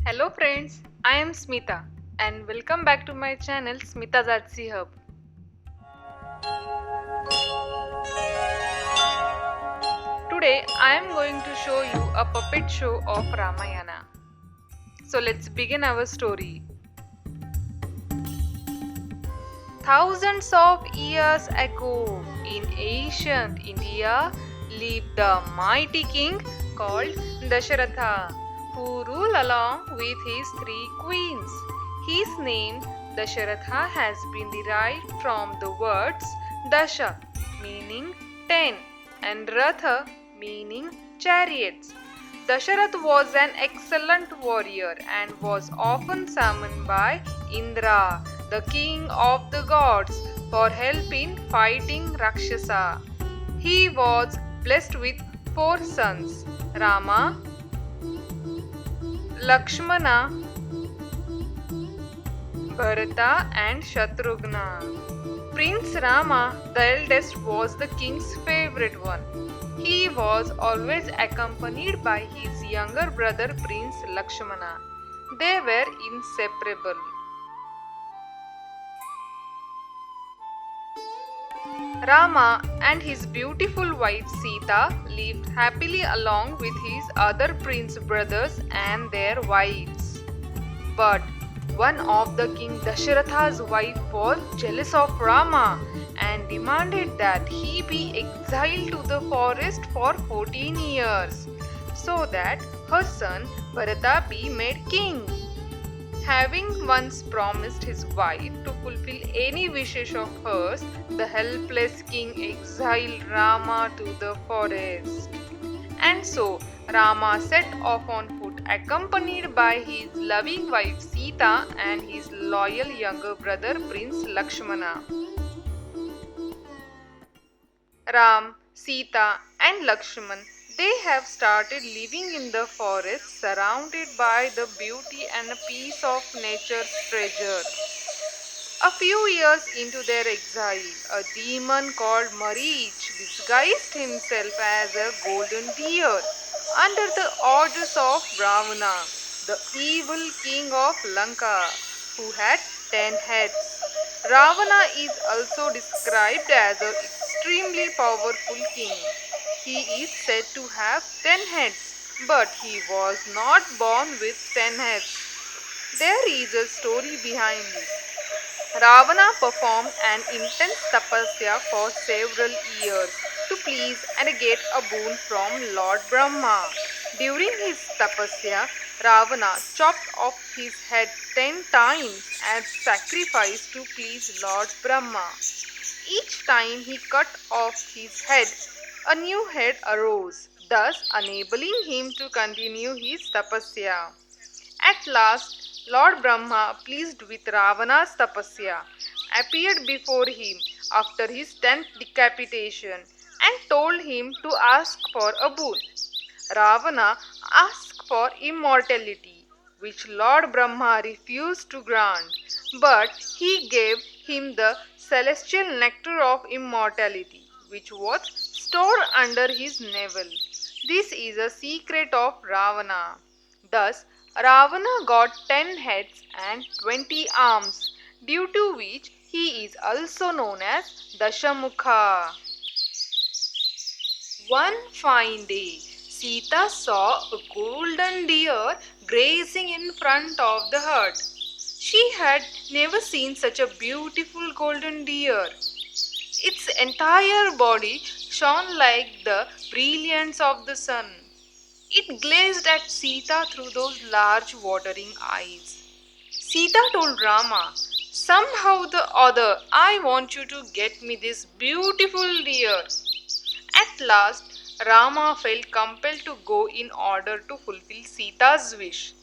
Hello friends, I am Smita and welcome back to my channel Smita's Artsy Hub. Today I am going to show you a puppet show of Ramayana. So let's begin our story. Thousands of years ago in ancient India lived a mighty king called Dasharatha who ruled along with his three queens. His name Dasharatha has been derived from the words Dasha meaning 10 and Ratha meaning chariots. Dasharath was an excellent warrior and was often summoned by Indra, the king of the gods, for help in fighting Rakshasa. He was blessed with four sons Rama, Lakshmana, Bharata, and Shatrughna. Prince Rama, the eldest, was the king's favorite one. He was always accompanied by his younger brother Prince Lakshmana. They were inseparable. Rama and his beautiful wife Sita lived happily along with his other prince brothers and their wives. But one of the king Dasharatha's wife was jealous of Rama and demanded that he be exiled to the forest for 14 years so that her son Bharata be made king. Having once promised his wife to fulfill any wishes of hers, the helpless king exiled Rama to the forest. And so Rama set off on foot, accompanied by his loving wife Sita and his loyal younger brother Prince Lakshmana. Ram, Sita, and Lakshman, they have started living in the forest surrounded by the beauty and peace of nature's treasure. A few years into their exile, a demon called Marich disguised himself as a golden deer under the orders of Ravana, the evil king of Lanka, who had 10 heads. Ravana is also described as an extremely powerful king. He is said to have 10 heads, but he was not born with 10 heads. There is a story behind it. Ravana performed an intense tapasya for several years to please and get a boon from Lord Brahma. During his tapasya, Ravana chopped off his head 10 times as sacrifice to please Lord Brahma. Each time he cut off his head, a new head arose, thus enabling him to continue his tapasya. At last, Lord Brahma, pleased with Ravana's tapasya, appeared before him after his 10th decapitation and told him to ask for a boon. Ravana asked for immortality, which Lord Brahma refused to grant, but he gave him the celestial nectar of immortality, which was stored under his navel. This is a secret of Ravana. Thus, Ravana got 10 heads and 20 arms, due to which he is also known as Dashamukha. One fine day, Sita saw a golden deer grazing in front of the hut. She had never seen such a beautiful golden deer. Its entire body shone like the brilliance of the sun. It gazed at Sita through those large watering eyes. Sita told Rama, "Somehow the other, I want you to get me this beautiful deer." At last, Rama felt compelled to go in order to fulfill Sita's wish.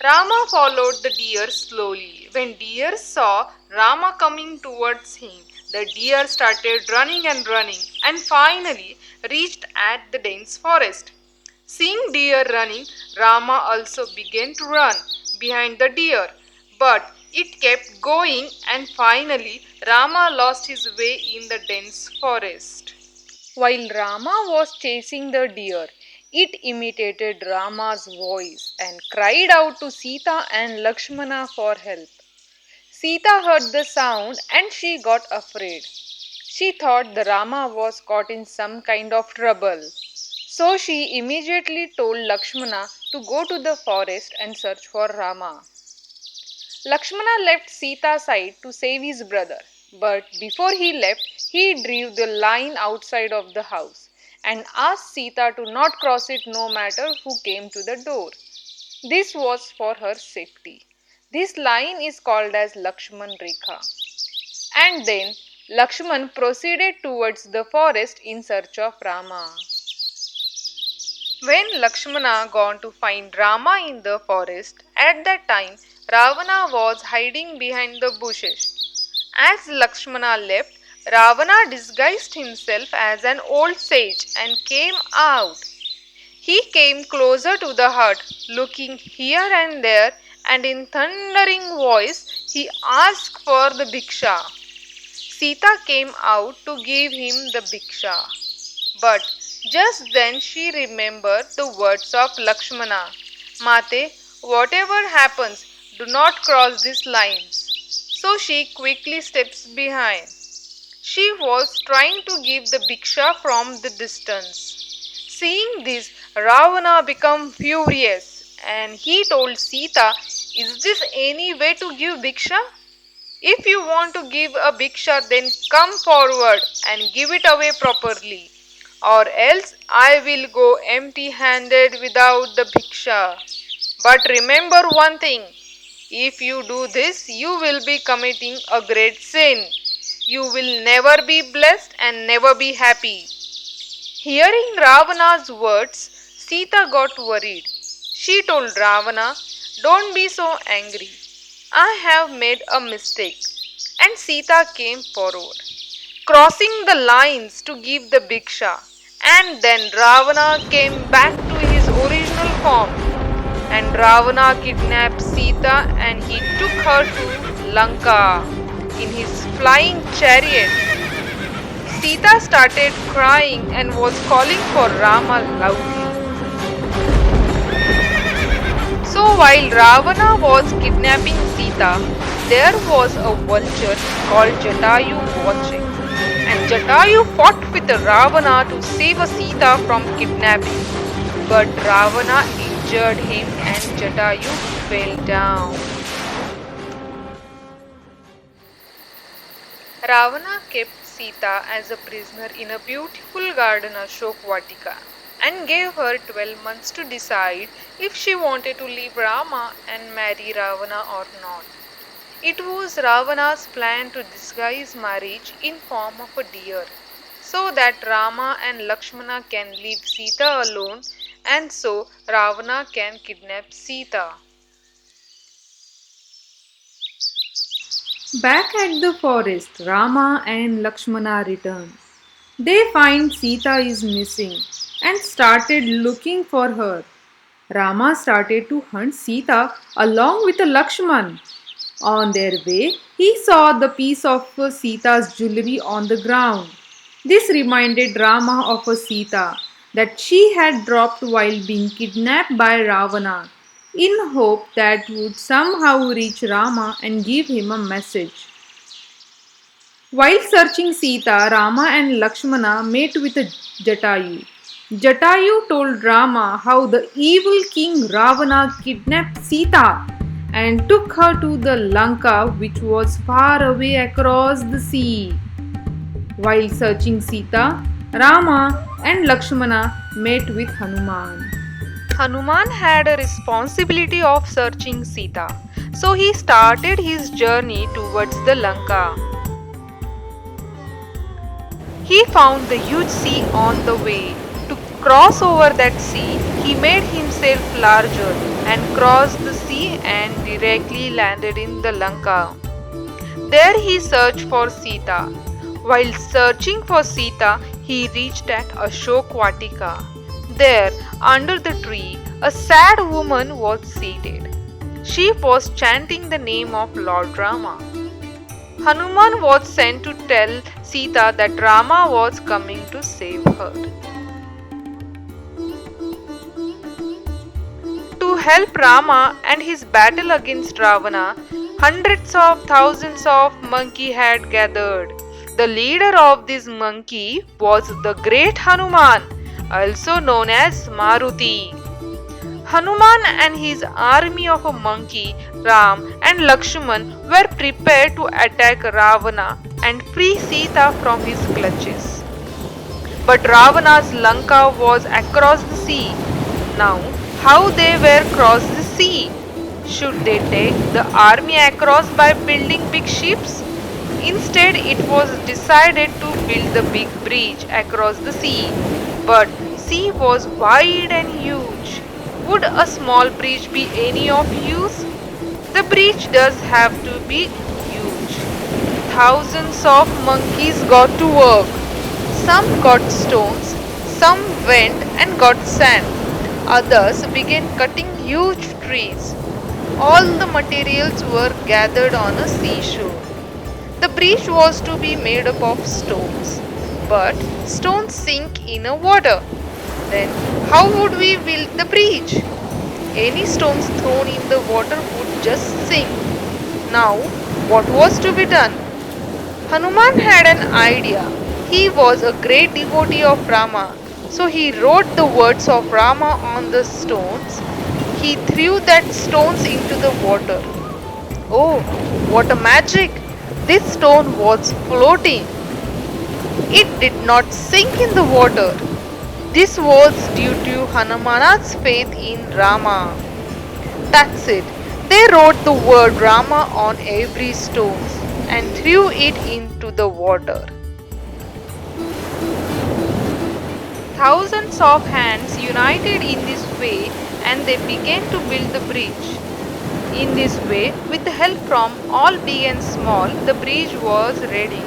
Rama followed the deer slowly. When deer saw Rama coming towards him, the deer started running and finally reached at the dense forest. Seeing deer running, Rama also began to run behind the deer, but it kept going and finally Rama lost his way in the dense forest. While Rama was chasing the deer, It imitated Rama's voice and cried out to Sita and Lakshmana for help. Sita heard the sound and she got afraid. She thought the Rama was caught in some kind of trouble. So she immediately told Lakshmana to go to the forest and search for Rama. Lakshmana left Sita's side to save his brother, but before he left, he drew the line outside of the house and asked Sita to not cross it no matter who came to the door. This was for her safety. This line is called as Lakshman Rekha. And then Lakshman proceeded towards the forest in search of Rama. When Lakshmana gone to find Rama in the forest, at that time Ravana was hiding behind the bushes. As Lakshmana left, Ravana disguised himself as an old sage and came out. He came closer to the hut, looking here and there, and in thundering voice he asked for the bhiksha. Sita came out to give him the bhiksha. But just then she remembered the words of Lakshmana. Mate, whatever happens, do not cross these lines. So she quickly steps behind. She was trying to give the bhiksha from the distance. Seeing this, Ravana became furious and he told Sita, is this any way to give bhiksha? If you want to give a bhiksha, then come forward and give it away properly, or else I will go empty handed without the bhiksha. But remember one thing, if you do this, you will be committing a great sin. You will never be blessed and never be happy. Hearing Ravana's words, Sita got worried. She told Ravana, don't be so angry. I have made a mistake. And Sita came forward, crossing the lines to give the bhiksha. And then Ravana came back to his original form. And Ravana kidnapped Sita and he took her to Lanka in his flying chariot. Sita started crying and was calling for Rama loudly. So while Ravana was kidnapping Sita, there was a vulture called Jatayu watching. And Jatayu fought with Ravana to save Sita from kidnapping. But Ravana injured him and Jatayu fell down. Ravana kept Sita as a prisoner in a beautiful garden Ashok Vatika and gave her 12 months to decide if she wanted to leave Rama and marry Ravana or not. It was Ravana's plan to disguise marriage in form of a deer so that Rama and Lakshmana can leave Sita alone and so Ravana can kidnap Sita. Back at the forest, Rama and Lakshmana return. They find Sita is missing and started looking for her. Rama started to hunt Sita along with Lakshman. On their way, he saw the piece of Sita's jewelry on the ground. This reminded Rama of Sita that she had dropped while being kidnapped by Ravana, in hope that would somehow reach Rama and give him a message. While searching Sita, Rama and Lakshmana met with Jatayu. Jatayu told Rama how the evil king Ravana kidnapped Sita and took her to the Lanka, which was far away across the sea. While searching Sita, Rama and Lakshmana met with Hanuman. Hanuman had a responsibility of searching Sita, so he started his journey towards the Lanka. He found the huge sea on the way. To cross over that sea, he made himself larger and crossed the sea and directly landed in the Lanka. There he searched for Sita. While searching for Sita, he reached at Ashok Vatika. There, under the tree, a sad woman was seated. She was chanting the name of Lord Rama. Hanuman was sent to tell Sita that Rama was coming to save her. To help Rama and his battle against Ravana, hundreds of thousands of monkeys had gathered. The leader of this monkey was the great Hanuman, also known as Maruti. Hanuman and his army of a monkey, Ram and Lakshman, were prepared to attack Ravana and free Sita from his clutches. But Ravana's Lanka was across the sea. Now, how they were cross the sea? Should they take the army across by building big ships? Instead, it was decided to build the big bridge across the sea. But sea was wide and huge. Would a small bridge be any of use? The bridge does have to be huge. Thousands of monkeys got to work. Some got stones, some went and got sand. Others began cutting huge trees. All the materials were gathered on a seashore. The bridge was to be made up of stones, but stones sink in a water. Then, how would we build the bridge? Any stones thrown in the water would just sink. Now, what was to be done? Hanuman had an idea. He was a great devotee of Rama, so he wrote the words of Rama on the stones. He threw that stones into the water. Oh, what a magic! This stone was floating. It did not sink in the water. This was due to Hanuman's faith in Rama. That's it. They wrote the word Rama on every stone and threw it into the water. Thousands of hands united in this way and they began to build the bridge. In this way, with the help from all big and small, the bridge was ready.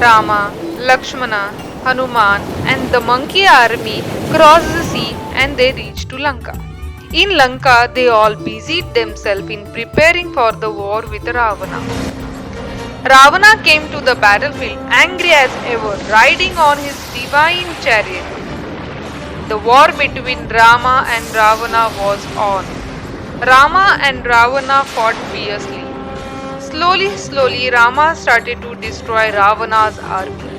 Rama, Lakshmana, Hanuman and the monkey army crossed the sea and they reached to Lanka. In Lanka, they all busied themselves in preparing for the war with Ravana. Ravana came to the battlefield angry as ever, riding on his divine chariot. The war between Rama and Ravana was on. Rama and Ravana fought fiercely. Slowly, Rama started to destroy Ravana's army.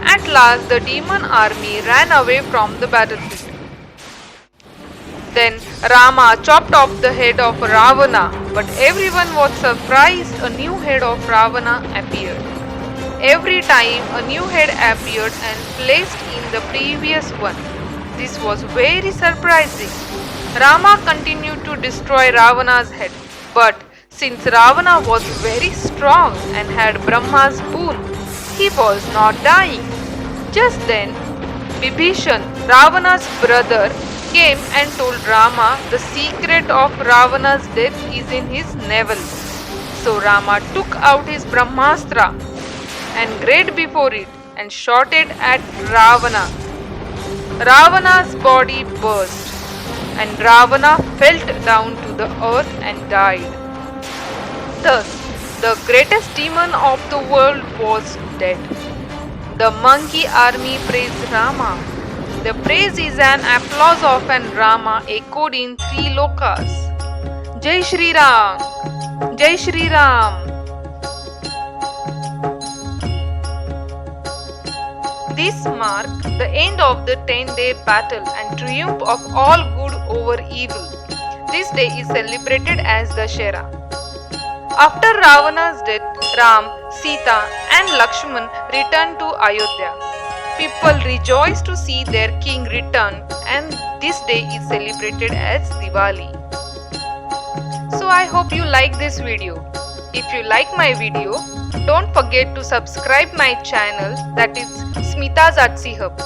At last, the demon army ran away from the battlefield. Then Rama chopped off the head of Ravana, but everyone was surprised a new head of Ravana appeared. Every time a new head appeared and placed in the previous one. This was very surprising. Rama continued to destroy Ravana's head, but since Ravana was very strong and had Brahma's boon, he was not dying. Just then, Vibhishan, Ravana's brother, came and told Rama the secret of Ravana's death is in his navel. So Rama took out his Brahmastra and grabbed before it and shot it at Ravana. Ravana's body burst and Ravana fell down to the earth and died. Thus, the greatest demon of the world was dead. The monkey army praised Rama. The praise is an applause of an Rama echoed in three lokas. Jai Shri Ram! Jai Shri Ram! This marked the end of the 10-day battle and triumph of all good over evil. This day is celebrated as Dussehra. After Ravana's death, Ram, Sita and Lakshman returned to Ayodhya. People rejoice to see their king return and this day is celebrated as Diwali. So I hope you like this video. If you like my video, don't forget to subscribe my channel, that is Smita's Artsy Hub.